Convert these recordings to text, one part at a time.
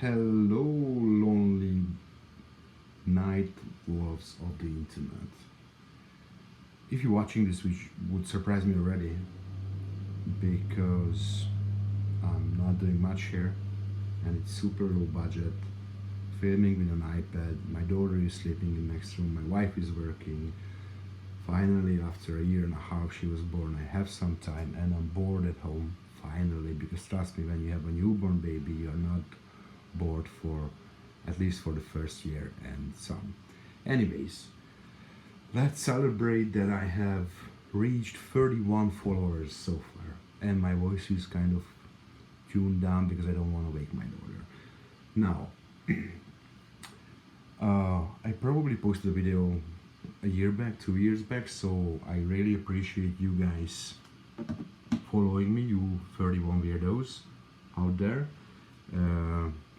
Hello, lonely night wolves of the internet. If you're watching this, which would surprise me already, because I'm not doing much here and it's super low budget, filming with an iPad, my daughter is sleeping in the next room, my wife is working. Finally, after a year and a half, she was born. I have some time and I'm bored at home, finally, because trust me, when you have a newborn baby, you're not bored for at least for the first year and some. Anyways, let's celebrate that I have reached 31 followers so far, and my voice is kind of tuned down because I don't want to wake my daughter. Now, I probably posted a video a year back, 2 years back, so I really appreciate you guys following me, you 31 weirdos out there.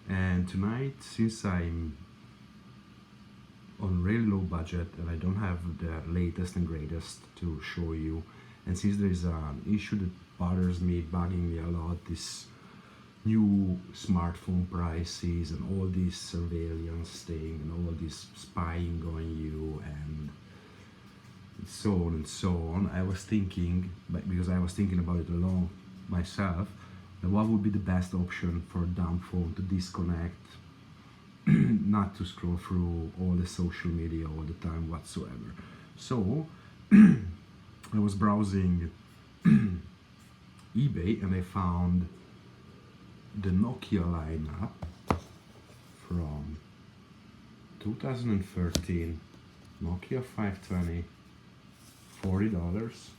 And tonight, since I'm on really low budget and I don't have the latest and greatest to show you, and since there is an issue that bothers me, bugging me a lot, this new smartphone prices and all this surveillance thing and all this spying on you and so on and so on, I was thinking, because I was thinking about it alone myself, what would be the best option for a dumb phone to disconnect, not to scroll through all the social media all the time whatsoever. So I was browsing eBay and I found the Nokia lineup from 2013, Nokia 520, $40.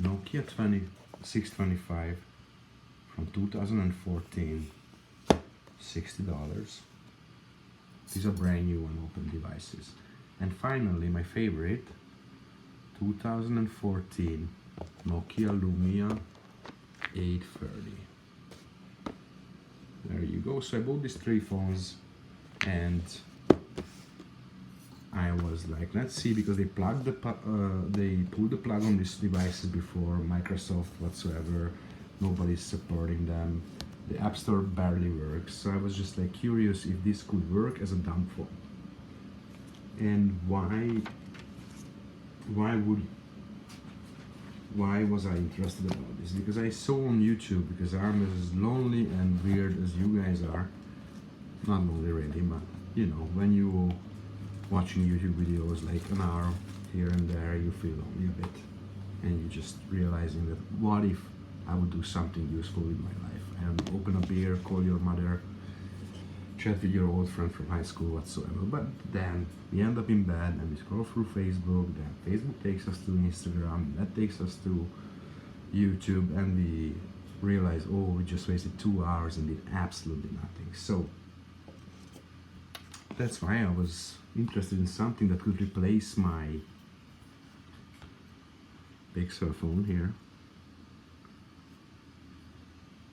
Nokia 625 from 2014, $60. These are brand new and open devices. And finally, my favorite, 2014 Nokia Lumia 830. There you go. So I bought these three phones and I was like, let's see, because they plugged they pulled the plug on these devices before, Microsoft whatsoever, nobody's supporting them. The App Store barely works, so I was just like curious if this could work as a dumb phone. And why was I interested about this? Because I saw on YouTube, because I'm as lonely and weird as you guys are, not lonely really, but you know, when you watching YouTube videos like an hour here and there, you feel lonely a bit, and you just realizing that what if I would do something useful with my life and open a beer, call your mother, chat with your old friend from high school whatsoever. But then we end up in bed and we scroll through Facebook, then Facebook takes us to Instagram, that takes us to YouTube, and we realize, oh, we just wasted 2 hours and did absolutely nothing. So that's why I was interested in something that could replace my Pixel phone here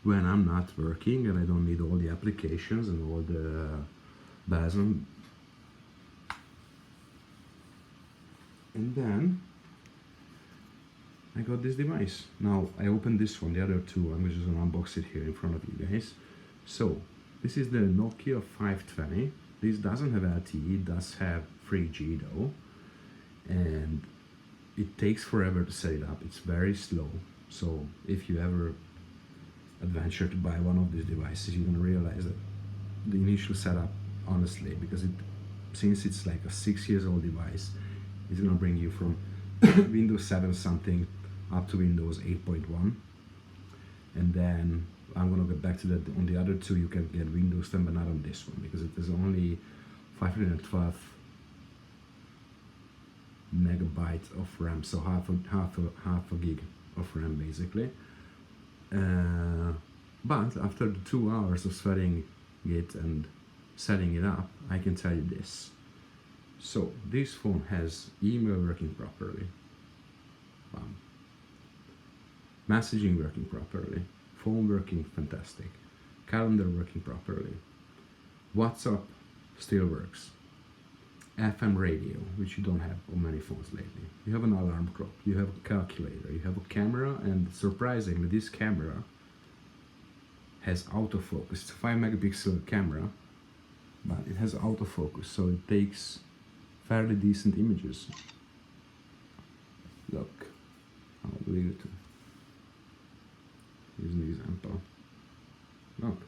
when I'm not working and I don't need all the applications and all the bells and then I got this device. Now I opened this one, the other two, I'm just gonna unbox it here in front of you guys. So this is the Nokia 520. This doesn't have LTE, it does have 3G though, and it takes forever to set it up. It's very slow, so if you ever adventure to buy one of these devices, you're gonna realize that the initial setup, honestly, because since it's like a 6 years old device, it's gonna bring you from Windows 7 something up to Windows 8.1, and then I'm gonna get back to that. On the other two you can get Windows 10, but not on this one because it is only 512 megabytes of RAM, so half a gig of RAM basically. But after the 2 hours of sweating it and setting it up, I can tell you this. So this phone has email working properly, messaging working properly, phone working fantastic, calendar working properly, WhatsApp still works, FM radio, which you don't have on many phones lately. You have an alarm clock, you have a calculator, you have a camera, and surprisingly this camera has autofocus. It's a 5 megapixel camera, but it has autofocus, so it takes fairly decent images. Look, I'll leave it. Here's an example. Look,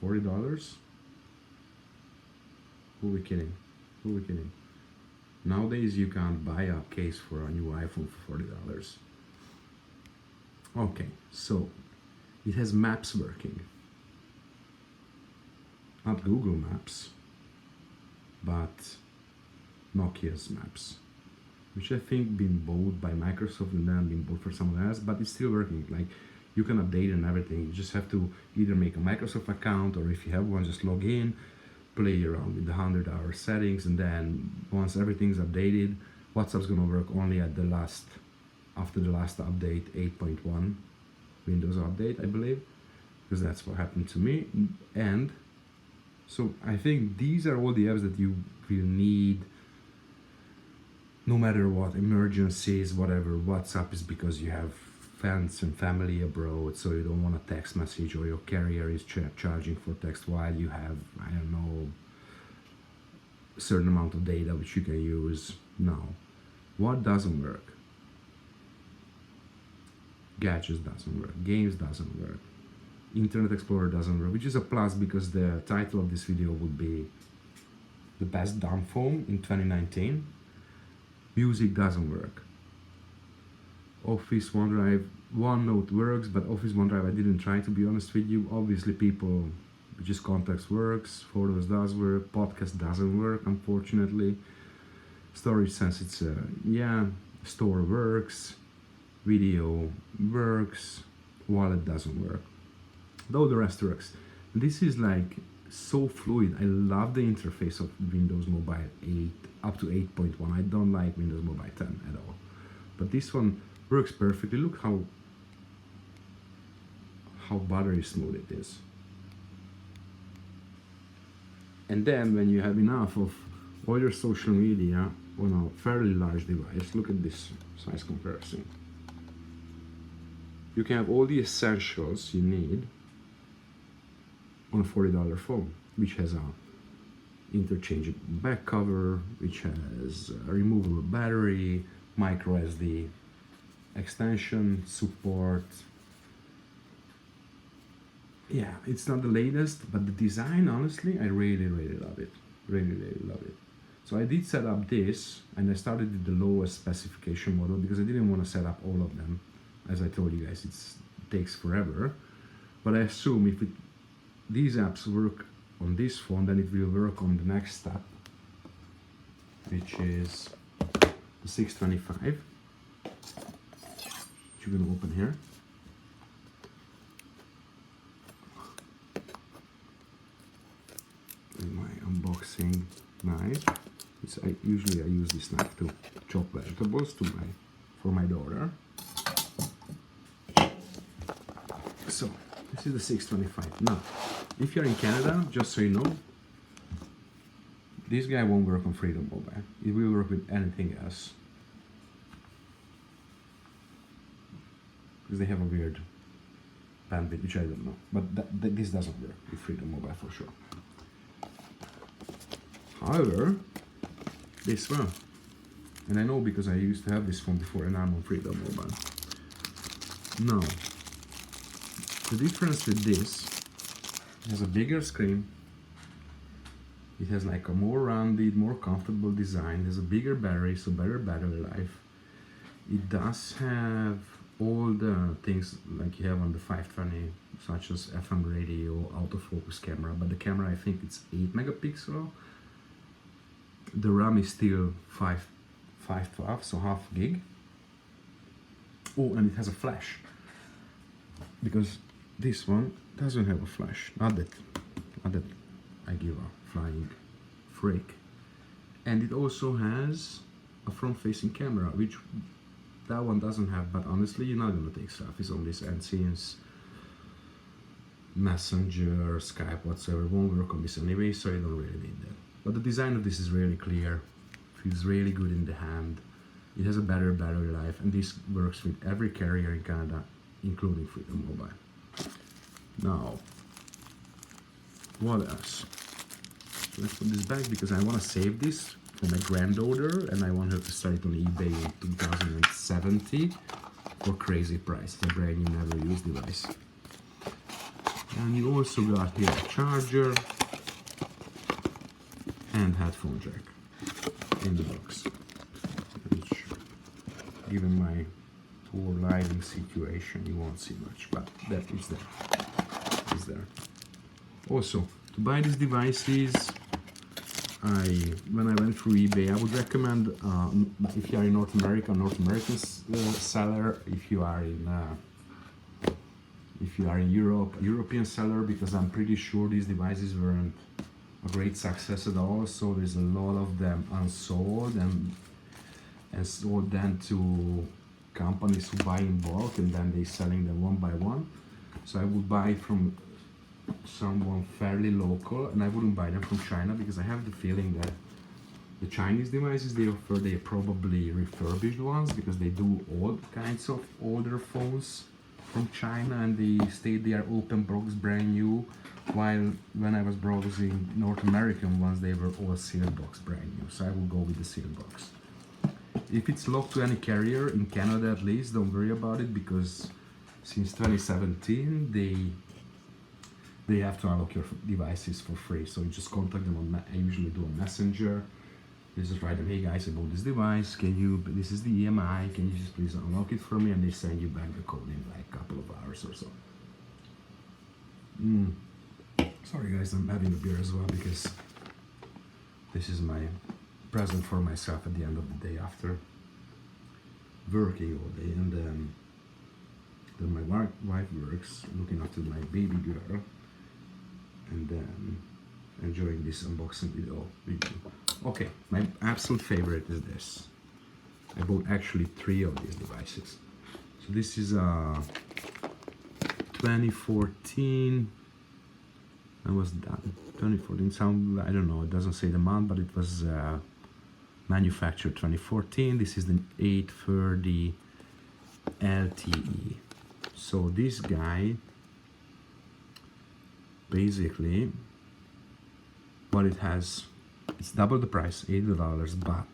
$40? Who are we kidding? Who are we kidding? Nowadays you can't buy a case for a new iPhone for $40. Okay, so it has maps working. Not Google Maps, but Nokia's Maps, which I think been bought by Microsoft and then been bought for someone else, but it's still working. Like, you can update and everything. You just have to either make a Microsoft account, or if you have one, just log in, play around with the 100-hour settings, and then once everything's updated, WhatsApp's gonna work only at after the last update, 8.1 Windows update, I believe, because that's what happened to me. And so I think these are all the apps that you will need no matter what, emergencies, whatever. WhatsApp is because you have friends and family abroad, so you don't want a text message, or your carrier is charging for text while you have, I don't know, a certain amount of data which you can use. Now, what doesn't work? Gadgets doesn't work, games doesn't work, Internet Explorer doesn't work, which is a plus because the title of this video would be the best dumb phone in 2019. Music doesn't work. Office, OneDrive, OneNote works, but Office, OneDrive I didn't try, to be honest with you. Obviously people, just contacts works, photos does work, podcast doesn't work, unfortunately. Storage sense, it's yeah, store works, video works, wallet doesn't work, though the rest works. This is like so fluid. I love the interface of Windows Mobile 8 up to 8.1. I don't like Windows Mobile 10 at all, but this one works perfectly. Look how buttery smooth it is. And then when you have enough of all your social media on a fairly large device, look at this size comparison. You can have all the essentials you need on a $40 phone, which has a interchangeable back cover, which has a removable battery, micro SD extension support. Yeah, it's not the latest, but the design, honestly, I really love it. Really love it. So I did set up this, and I started with the lowest specification model because I didn't want to set up all of them. As I told you guys, it takes forever. But I assume if these apps work on this phone, then it will work on the next step, which is the 625, which you're going to open here. And my unboxing knife. Usually I use this knife to chop vegetables for my daughter. So this is the 625. Now, if you're in Canada, just so you know, this guy won't work on Freedom Mobile. It will work with anything else, because they have a weird bandwidth, which I don't know. But this doesn't work with Freedom Mobile for sure. However, this one, and I know because I used to have this phone before, and I'm on Freedom Mobile. Now, the difference with this, it has a bigger screen, it has like a more rounded, more comfortable design, it has a bigger battery, so better battery life. It does have all the things like you have on the 520, such as FM radio, autofocus camera, but the camera, I think it's 8 megapixel. The RAM is still 512, so half gig. Oh, and it has a flash, because this one doesn't have a flash. Not that I give a flying freak. And it also has a front-facing camera, which that one doesn't have. But honestly, you're not gonna take selfies on this, and since Messenger, Skype, whatsoever won't work on this anyway, so you don't really need that. But the design of this is really clear, feels really good in the hand. It has a better battery life, and this works with every carrier in Canada, including Freedom Mobile. Now, what else? Let's put this back because I want to save this for my granddaughter and I want her to start it on eBay in 2070 for crazy price. It's a brand new, never used device. And you also got here a charger and headphone jack in the box. Which, given my poor lighting situation, you won't see much, but that is there. Is there. Also, to buy these devices, when I went through eBay, I would recommend if you are in North America, North American seller. If you are in Europe, European seller, because I'm pretty sure these devices weren't a great success at all. So there's a lot of them unsold and sold then to companies who buy in bulk and then they selling them one by one. So I would buy from someone fairly local, and I wouldn't buy them from China because I have the feeling that the Chinese devices they offer, they're probably refurbished ones because they do all kinds of older phones from China and they state they are open box brand new, while when I was browsing North American ones they were all sealed box brand new. So I will go with the sealed box. If it's locked to any carrier in Canada at least, don't worry about it because since 2017 they have to unlock your devices for free. So you just contact them on, I usually do a messenger. You just write them, hey guys, I bought this device, this is the EMI, can you just please unlock it for me? And they send you back the code in like a couple of hours or so. Sorry guys, I'm having a beer as well because this is my present for myself at the end of the day after working all day. And then my wife works looking after my baby girl, and then enjoying this unboxing video. Okay, my absolute favorite is this. I bought actually 3 of these devices. So this is a 2014. I was done 2014. Sound, I don't know. It doesn't say the month, but it was manufactured 2014. This is the 830 LTE. So this guy, basically, what it has, it's double the price, $80, but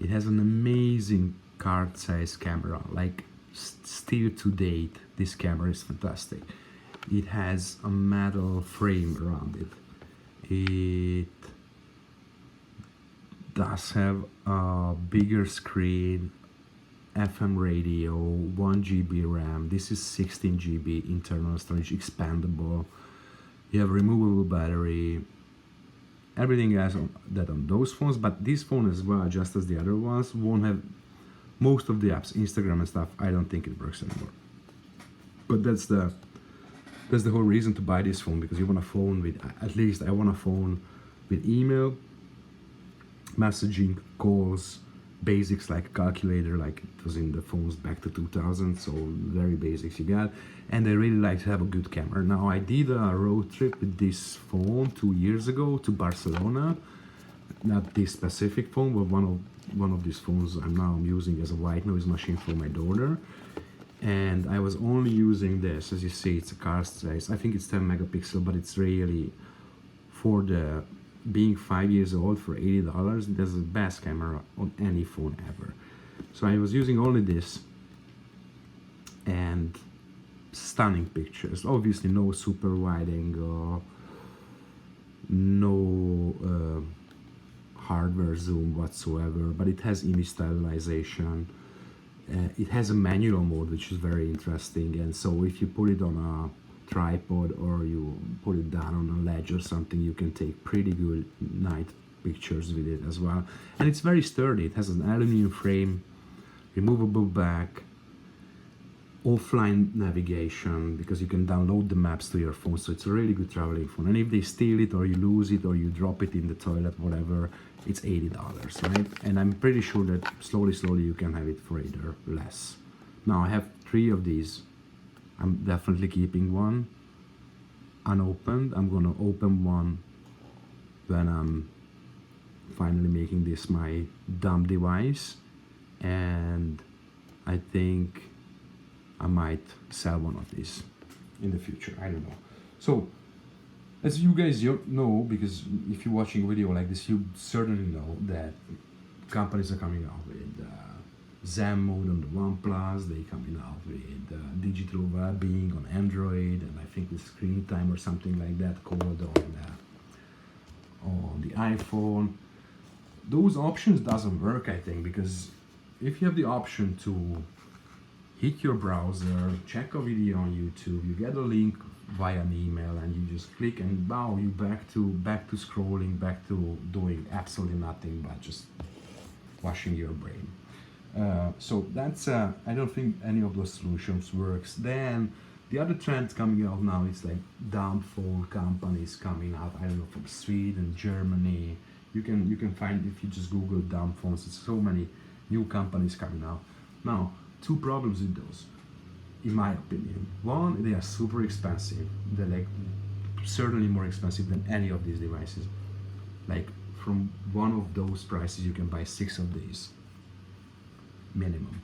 it has an amazing card size camera, like still to date, this camera is fantastic. It has a metal frame around it. It does have a bigger screen, FM radio, 1 GB RAM. This is 16 GB internal storage, expandable. You have removable battery. Everything else on those phones, but this phone as well, just as the other ones, won't have most of the apps, Instagram and stuff. I don't think it works anymore. But that's the whole reason to buy this phone, because you want a phone with, at least I want a phone with email, messaging, calls, basics like a calculator, like it was in the phones back to 2000, so very basics you got. And I really like to have a good camera. Now I did a road trip with this phone 2 years ago to Barcelona. Not this specific phone, but one of these phones I'm using as a white noise machine for my daughter. And I was only using this. As you see, it's a car size. I think it's 10 megapixel, but it's really, for the being 5 years old, for $80, that's the best camera on any phone ever. So I was using only this, and stunning pictures. Obviously no super wide angle, no hardware zoom whatsoever, but it has image stabilization. It has a manual mode, which is very interesting, and so if you put it on a tripod or you put it down on a ledge or something, you can take pretty good night pictures with it as well. And it's very sturdy. It has an aluminum frame, removable back, offline navigation, because you can download the maps to your phone, so it's a really good traveling phone. And if they steal it or you lose it or you drop it in the toilet, whatever, it's $80, right? And I'm pretty sure that slowly you can have it for either less. Now I have 3 of these. I'm definitely keeping one unopened. I'm gonna open one when I'm finally making this my dumb device, and I think I might sell one of these. in the future. I don't know. So as you guys know, because if you're watching a video like this, you certainly know that companies are coming out with Zen mode on the OnePlus. They coming out with digital well-being on Android, and I think the screen time or something like that called on the iPhone. Those options doesn't work, I think, because if you have the option to hit your browser, check a video on YouTube, you get a link via an email, and you just click, and wow, you back to scrolling, back to doing absolutely nothing but just washing your brain. So that's I don't think any of those solutions works. Then the other trend coming out now is like dumb phone companies coming out. I don't know, from Sweden, Germany. You can find, if you just Google dumb phones, there's so many new companies coming out. Now, two problems with those, in my opinion. One, they are super expensive. They're like certainly more expensive than any of these devices. Like from one of those prices, you can buy 6 of these minimum.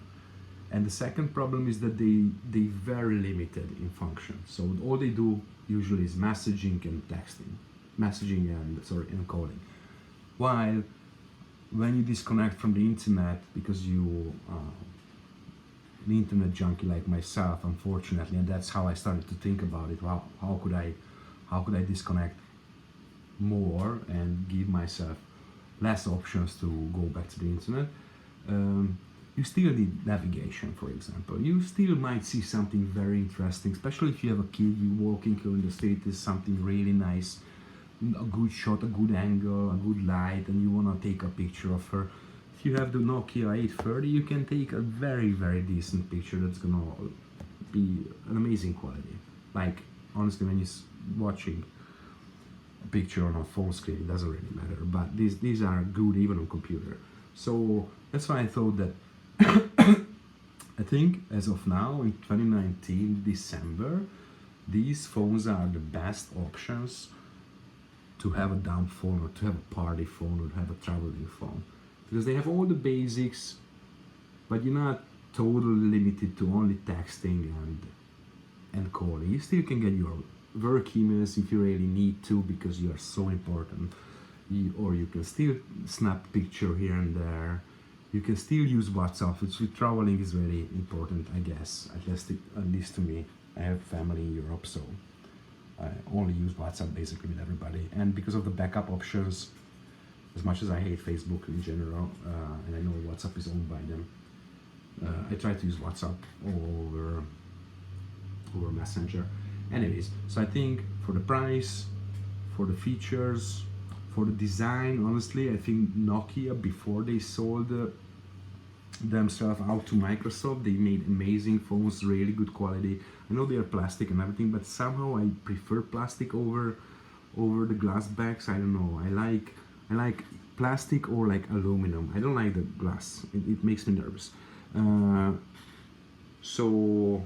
And the second problem is that they very limited in function. So all they do usually is messaging and texting, and calling. While when you disconnect from the internet, because you an internet junkie like myself, unfortunately, and that's how I started to think about it. How could I disconnect more and give myself less options to go back to the internet? You still need navigation, for example. You still might see something very interesting, especially if you have a kid, you walking here in the street, is something really nice, a good shot, a good angle, a good light, and you want to take a picture of her. If you have the Nokia 830, you can take a very, very decent picture that's gonna be an amazing quality. Like, honestly, when you're watching a picture on a phone screen, it doesn't really matter, but these are good even on computer. So that's why I thought that I think as of now in 2019 December, these phones are the best options to have a dumb phone, or to have a party phone, or to have a traveling phone, because they have all the basics, but you're not totally limited to only texting and calling. You still can get your work emails if you really need to, because you are so important. Or you can still snap picture here and there. You can still use WhatsApp, which with traveling is really important, I guess. At least to me. I have family in Europe, so I only use WhatsApp basically with everybody. And because of the backup options, as much as I hate Facebook in general, and I know WhatsApp is owned by them, I try to use WhatsApp over Messenger. Anyways, so I think for the price, for the features, for the design, honestly, I think Nokia, before they sold themselves out to Microsoft, they made amazing phones, really good quality. I know they are plastic and everything, but somehow I prefer plastic over the glass bags. I don't know. I like plastic or like aluminum. I don't like the glass. It makes me nervous. So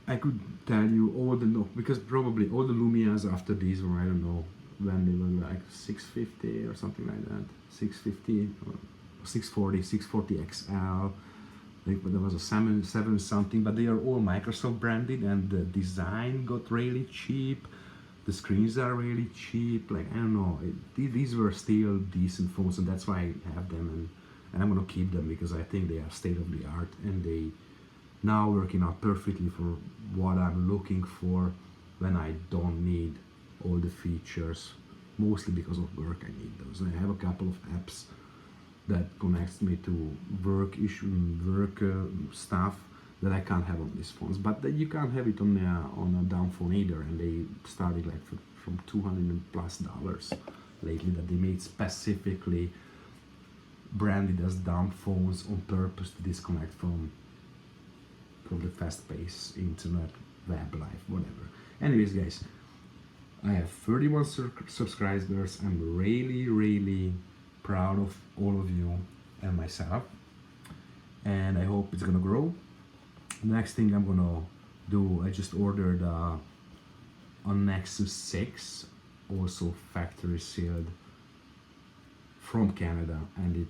I could tell you because probably all the Lumias after these were, I don't know when they were, like 650 or something like that, 650 or 640, 640 XL. There was a 7 something, but they are all Microsoft branded, and the design got really cheap. The screens are really cheap. Like, I don't know, these were still decent phones, and that's why I have them, and I'm gonna keep them because I think they are state of the art, and they now working out perfectly for what I'm looking for when I don't need all the features. Mostly because of work, I need those. And I have a couple of apps that connects me to work stuff that I can't have on these phones. But you can't have it on a dumb phone either. And they started like from $200+ lately, that they made specifically branded as dumb phones on purpose to disconnect from the fast-paced internet, web life, whatever. Anyways, guys, I have 31 subscribers. I'm really, really proud of all of you and myself, and I hope it's gonna grow. Next thing I'm gonna do, I just ordered a Nexus 6, also factory sealed from Canada, and it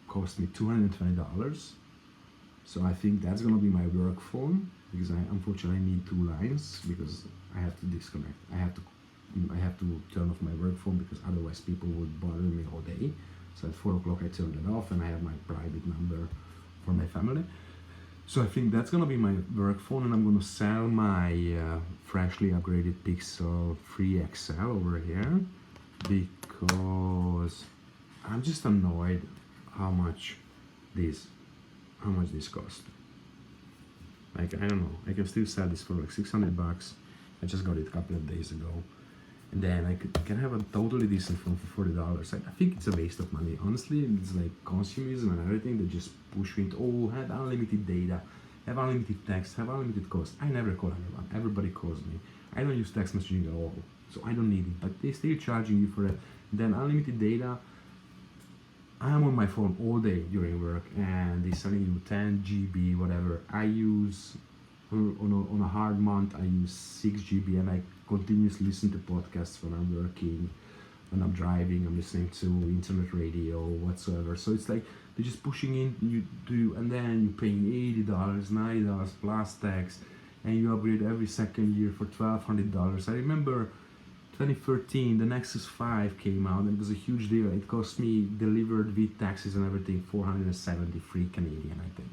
cost me $220. So I think that's gonna be my work phone, because I unfortunately need two lines, because I have to disconnect. I have to turn off my work phone, because otherwise people would bother me all day. So at 4 o'clock I turn it off, and I have my private number for my family. So I think that's gonna be my work phone, and I'm gonna sell my freshly upgraded Pixel 3 XL over here, because I'm just annoyed how much this cost. Like, I don't know, I can still sell this for like 600 bucks. I just got it a couple of days ago. And then I can have a totally decent phone for $40. I think it's a waste of money. Honestly, it's like consumerism and everything that just push me into, oh, have unlimited data, have unlimited text, have unlimited calls. I never call anyone. Everybody calls me. I don't use text messaging at all, so I don't need it. But they still charging you for it. Then unlimited data. I am on my phone all day during work, and they're selling you 10 GB, whatever. I use, on a hard month, I use 6 GB, and I continuously listen to podcasts when I'm working, when I'm driving, I'm listening to internet radio, whatsoever. So it's like, they're just pushing in, and then you're paying $80, $90 plus tax, and you upgrade every second year for $1,200. I remember 2013, the Nexus 5 came out, and it was a huge deal. It cost me, delivered with taxes and everything, 473 Canadian, I think.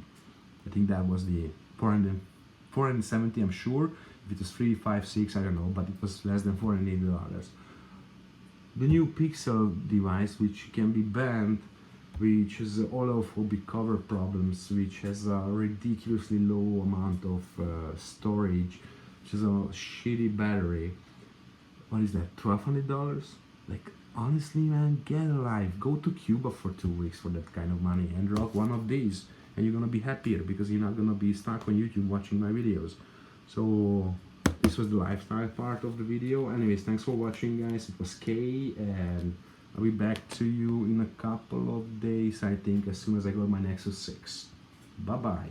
I think that was the 470, I'm sure. If it was 3, 5, 6, I don't know, but it was less than $480. The new Pixel device, which can be banned, which has olophobic cover problems, which has a ridiculously low amount of storage, which has a shitty battery. What is that, $1,200? Like, honestly, man, get a life. Go to Cuba for 2 weeks for that kind of money and rock one of these, and you're gonna be happier, because you're not gonna be stuck on YouTube watching my videos. So this was the lifestyle part of the video. Anyways, thanks for watching, guys. It was Kay, and I'll be back to you in a couple of days, I think, as soon as I got my Nexus 6. Bye bye.